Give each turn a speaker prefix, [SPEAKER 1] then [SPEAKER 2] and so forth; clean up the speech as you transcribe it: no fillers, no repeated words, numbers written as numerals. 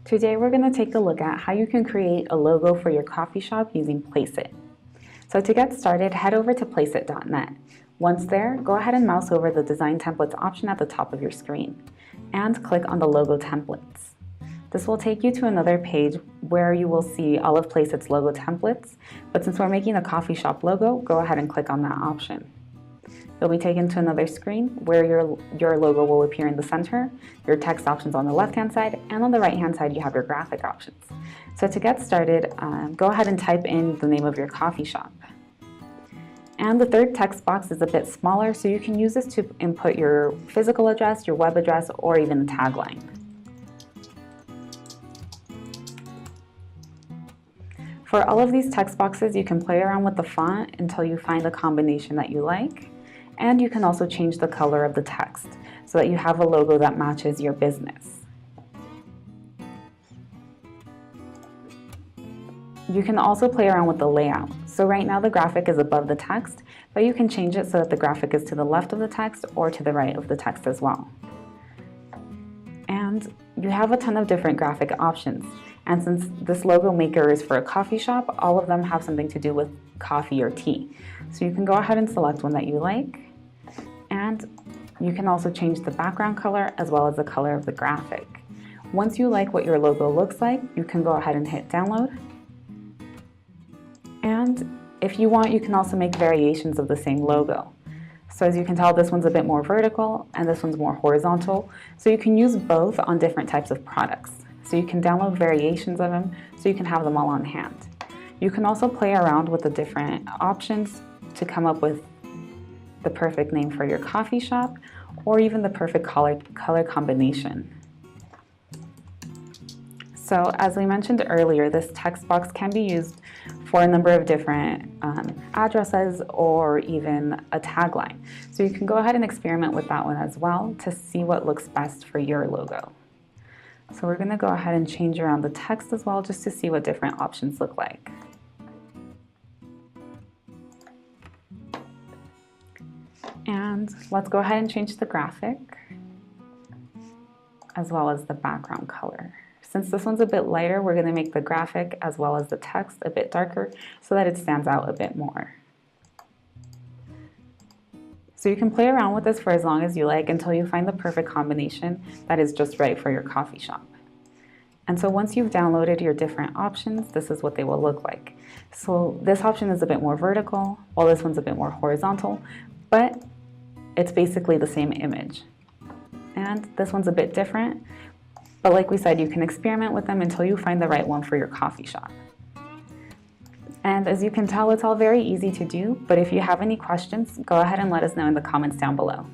[SPEAKER 1] Today we're going to take a look at how you can create a logo for your coffee shop using Placeit. So to get started, head over to placeit.net. Once there, go ahead and mouse over the Design Templates option at the top of your screen and click on the logo templates. This will take you to another page where you will see all of Placeit's logo templates, but since we're making a coffee shop logo, go ahead and click on that option. You'll be taken to another screen where your logo will appear in the center, your text options on the left-hand side, and on the right-hand side you have your graphic options. So to get started, go ahead and type in the name of your coffee shop. And the third text box is a bit smaller, so you can use this to input your physical address, your web address, or even a tagline. For all of these text boxes, you can play around with the font until you find a combination that you like. And you can also change the color of the text so that you have a logo that matches your business. You can also play around with the layout. So right now the graphic is above the text, but you can change it so that the graphic is to the left of the text or to the right of the text as well. And you have a ton of different graphic options. And since this logo maker is for a coffee shop, all of them have something to do with coffee or tea. So you can go ahead and select one that you like. And you can also change the background color as well as the color of the graphic. Once you like what your logo looks like, you can go ahead and hit download. And if you want, you can also make variations of the same logo. So as you can tell, this one's a bit more vertical and this one's more horizontal. So you can use both on different types of products. So you can download variations of them so you can have them all on hand. You can also play around with the different options to come up with the perfect name for your coffee shop or even the perfect color combination. So as we mentioned earlier, this text box can be used for a number of different addresses or even a tagline. So you can go ahead and experiment with that one as well to see what looks best for your logo. So we're going to go ahead and change around the text as well just to see what different options look like. And let's go ahead and change the graphic as well as the background color. Since this one's a bit lighter, we're going to make the graphic as well as the text a bit darker so that it stands out a bit more. So you can play around with this for as long as you like until you find the perfect combination that is just right for your coffee shop. And so once you've downloaded your different options, this is what they will look like. So this option is a bit more vertical, while this one's a bit more horizontal, but it's basically the same image. And this one's a bit different, but like we said, you can experiment with them until you find the right one for your coffee shop. And as you can tell, it's all very easy to do, but if you have any questions, go ahead and let us know in the comments down below.